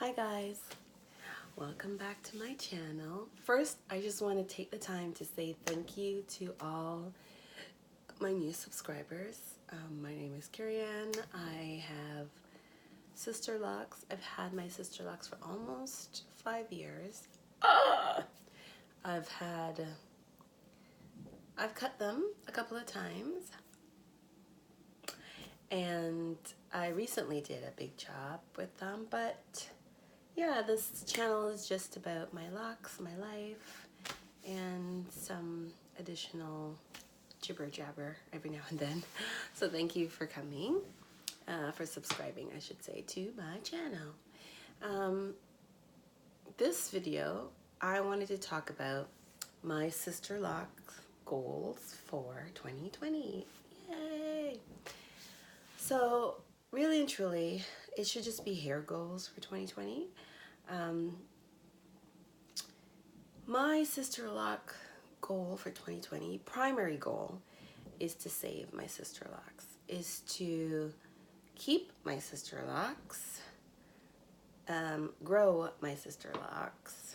Hi guys, welcome back to my channel. First, I just want to take the time to say thank you to all my new subscribers. My name is Carrie-Ann. I have Sisterlocks. I've had my Sisterlocks for almost 5 years. I've cut them a couple of times, and I recently did a big job with them, but yeah, this channel is just about my locks, my life, and some additional jibber jabber every now and then. So thank you for coming, for subscribing, I should say, to my channel. This video, I wanted to talk about my Sisterlocks goals for 2020. Yay! So really and truly, it should just be hair goals for 2020. My Sisterlock goal for 2020, primary goal, is to save my Sisterlocks, is to keep my Sisterlocks, grow my Sisterlocks,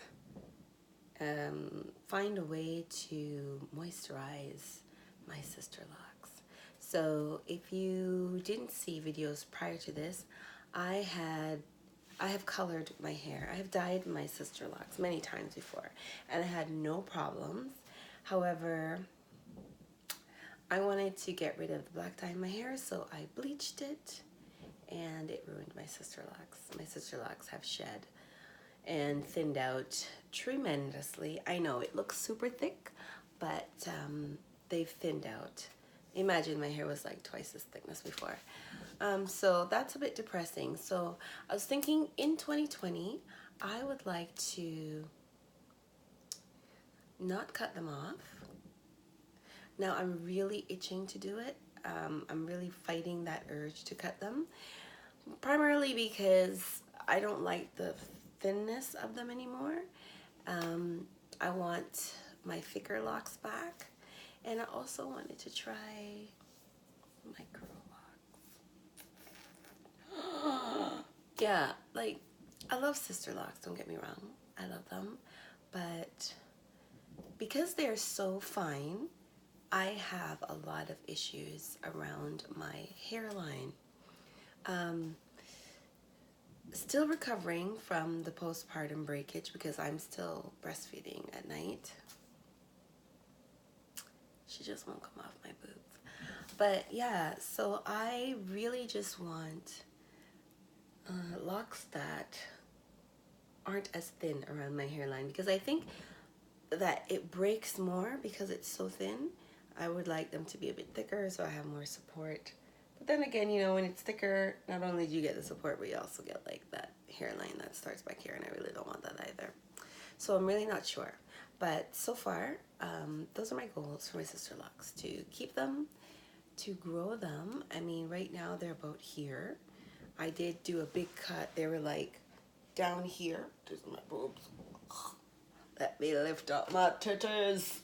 find a way to moisturize my Sisterlocks. So if you didn't see videos prior to this, I have colored my hair. I have dyed my Sisterlocks many times before, and I had no problems. However, I wanted to get rid of the black dye in my hair, so I bleached it, and it ruined my Sisterlocks. My Sisterlocks have shed and thinned out tremendously. I know it looks super thick, but they've thinned out. Imagine my hair was like twice this thickness before. So that's a bit depressing. So I was thinking in 2020, I would like to not cut them off. Now I'm really itching to do it. I'm really fighting that urge to cut them, primarily because I don't like the thinness of them anymore. I want my thicker locks back, and I also wanted to try my curl locks. Yeah, like, I love Sisterlocks, don't get me wrong. I love them, but because they're so fine, I have a lot of issues around my hairline. Still recovering from the postpartum breakage because I'm still breastfeeding at night. She just won't come off my boobs. But yeah, so I really just want locks that aren't as thin around my hairline, because I think that it breaks more because it's so thin. I would like them to be a bit thicker so I have more support. But then again, you know, when it's thicker, not only do you get the support, but you also get like that hairline that starts back here, and I really don't want that either. So I'm really not sure. But so far, those are my goals for my Sisterlocks: to keep them, to grow them. I mean, right now they're about here. I did do a big cut. They were like down here. There's my boobs. Let me lift up my titties.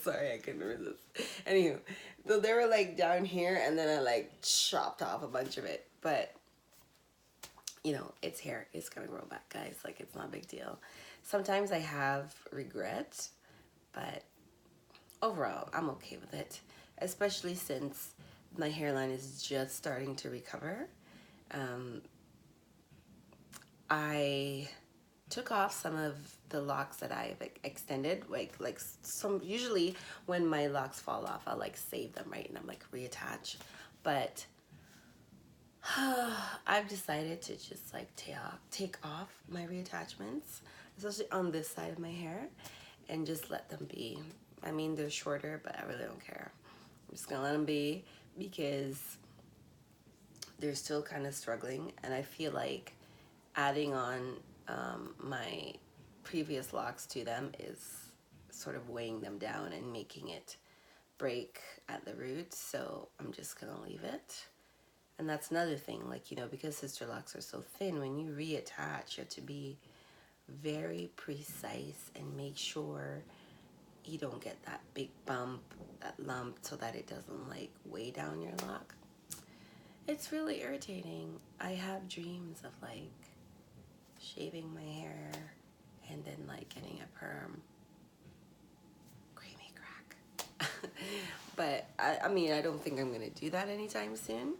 Sorry, I couldn't resist. Anywho, so they were like down here, and then I like chopped off a bunch of it. But you know, it's hair. It's gonna grow back, guys. Like, it's not a big deal. Sometimes I have regret, but overall, I'm okay with it. Especially since my hairline is just starting to recover. I took off some of the locks that I've extended, like some, usually when my locks fall off, I'll like save them, right, and I'm like reattach. But I've decided to just like take off my reattachments, especially on this side of my hair, and just let them be. I mean, they're shorter, but I really don't care. I'm just gonna let them be because they're still kind of struggling, and I feel like adding on my previous locks to them is sort of weighing them down and making it break at the roots. So I'm just gonna leave it. And that's another thing, like, you know, because Sisterlocks are so thin, when you reattach, you have to be very precise and make sure you don't get that big bump, that lump, so that it doesn't like weigh down your lock. It's really irritating. I have dreams of like shaving my hair and then like getting a perm. Creamy crack. But I mean, I don't think I'm gonna do that anytime soon.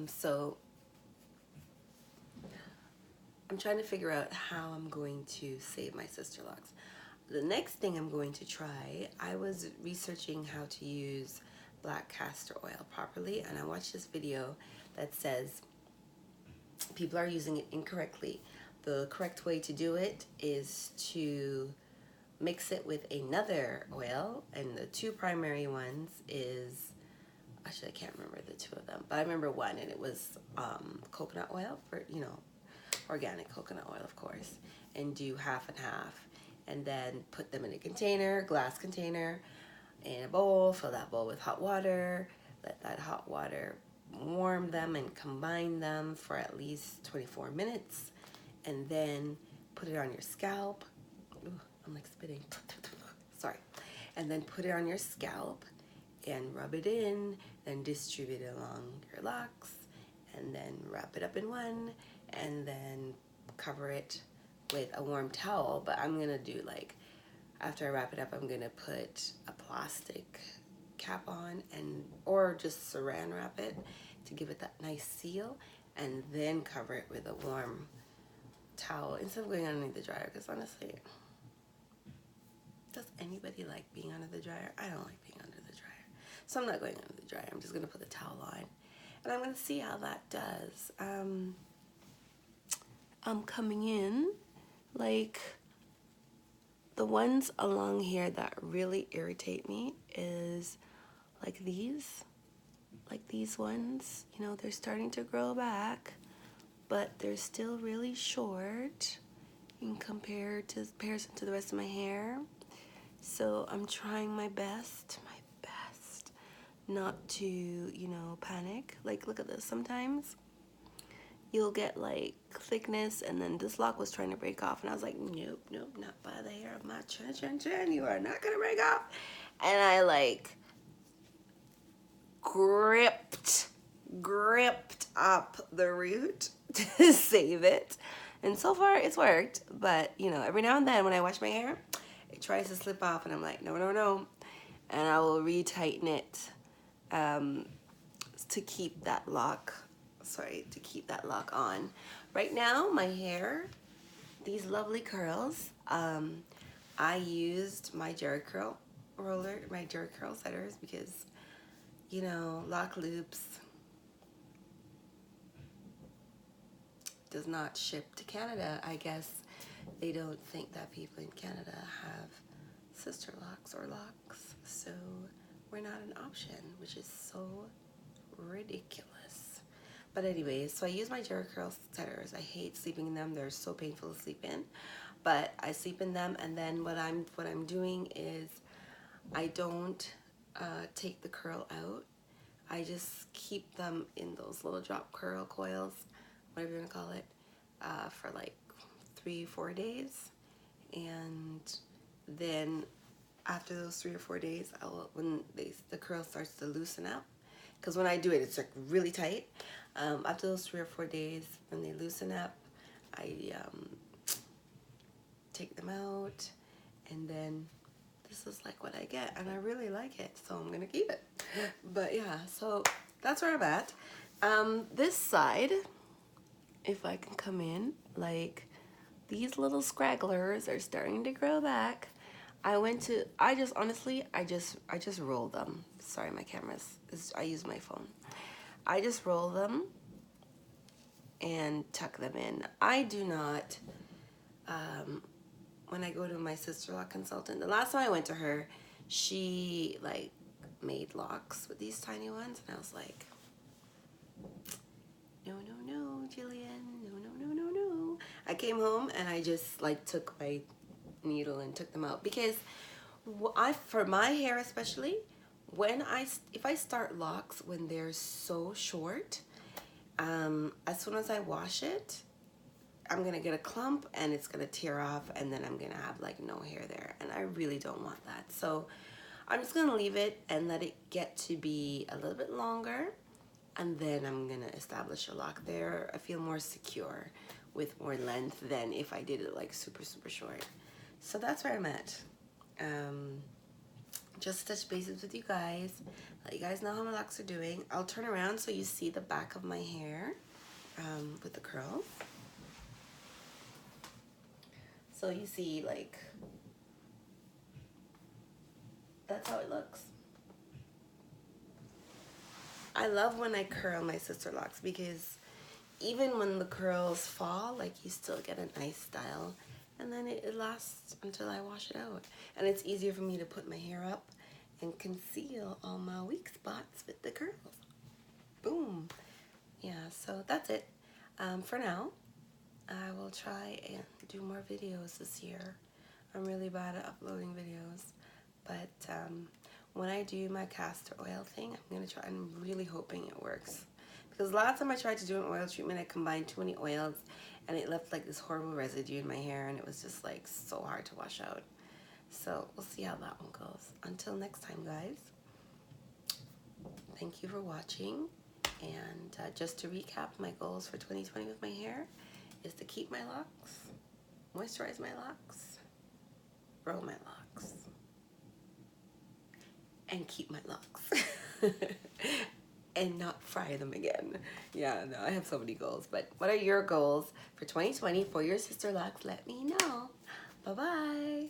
So I'm trying to figure out how I'm going to save my Sisterlocks. The next thing I'm going to try, I was researching how to use black castor oil properly, and I watched this video that says people are using it incorrectly. The correct way to do it is to mix it with another oil, and the two primary ones is, actually I can't remember the two of them, but I remember one, and it was coconut oil, for, you know, organic coconut oil, of course, and do half and half, and then put them in a container, glass container, in a bowl, fill that bowl with hot water, let that hot water warm them and combine them for at least 24 minutes, and then put it on your scalp. Ooh, I'm like spitting. Sorry. And then put it on your scalp and rub it in, then distribute it along your locks, and then wrap it up in one, and then cover it with a warm towel. But I'm gonna do, like, after I wrap it up, I'm gonna put a plastic cap on, and or just saran wrap it to give it that nice seal, and then cover it with a warm towel instead of going underneath the dryer, because honestly, does anybody like being under the dryer? I don't like being under the dryer, so I'm not going under the dryer. I'm just gonna put the towel on, and I'm gonna see how that does. I'm coming in, like, the ones along here that really irritate me is like these ones, you know, they're starting to grow back, but they're still really short in comparison to the rest of my hair. So I'm trying my best not to, you know, panic. Like, look at this. Sometimes you'll get like thickness, and then this lock was trying to break off, and I was like, nope, not by the hair of my chin. You are not gonna break off. And I like gripped up the root to save it, and so far it's worked. But you know, every now and then when I wash my hair, it tries to slip off, and I'm like, no, and I will retighten it to keep that lock on. Right now my hair, these lovely curls, I used my Jerry curl roller, my Jerry curl setters, because, you know, lock loops does not ship to Canada. I guess they don't think that people in Canada have Sisterlocks or locks, so we're not an option, which is so ridiculous. But anyways, so I use my Jerry curl setters. I hate sleeping in them. They're so painful to sleep in, but I sleep in them. And then what I'm doing is I don't take the curl out. I just keep them in those little drop curl coils, whatever you want to call it, for like 3-4 days. And then after those 3 or 4 days, when the curl starts to loosen up, because when I do it, it's like really tight. After those 3 or 4 days, when they loosen up, I take them out, and then this is like what I get, and I really like it, so I'm gonna keep it. But yeah, so that's where I'm at. This side, if I can come in, like, these little scragglers are starting to grow back. I just roll them. Sorry, my I use my phone. I just roll them and tuck them in. I do not, when I go to my Sisterlock consultant, the last time I went to her, she like made locks with these tiny ones, and I was like, no, Jillian, no. I came home and I just like took my needle and took them out, because for my hair especially, if I start locks when they're so short, as soon as I wash it, I'm gonna get a clump and it's gonna tear off, and then I'm gonna have like no hair there, and I really don't want that. So I'm just gonna leave it and let it get to be a little bit longer, and then I'm gonna establish a lock there. I feel more secure with more length than if I did it like super short. So that's where I'm at. Just touch bases with you guys, let you guys know how my locks are doing. I'll turn around so you see the back of my hair with the curls. So you see, like, that's how it looks. I love when I curl my Sisterlocks because even when the curls fall, like, you still get a nice style, and then it lasts until I wash it out. And it's easier for me to put my hair up and conceal all my weak spots with the curls. Boom. Yeah, so that's it. For now, I will try and do more videos this year. I'm really bad at uploading videos, but when I do my castor oil thing, I'm gonna try. I'm really hoping it works, because last time I tried to do an oil treatment, I combined too many oils, and it left like this horrible residue in my hair, and it was just like so hard to wash out. So we'll see how that one goes. Until next time, guys. Thank you for watching, and just to recap, my goals for 2020 with my hair is to keep my locks, moisturize my locks, grow my locks, and keep my locks and not fry them again. Yeah, no, I have so many goals. But what are your goals for 2020 for your Sisterlocks? Let me know. Bye-bye.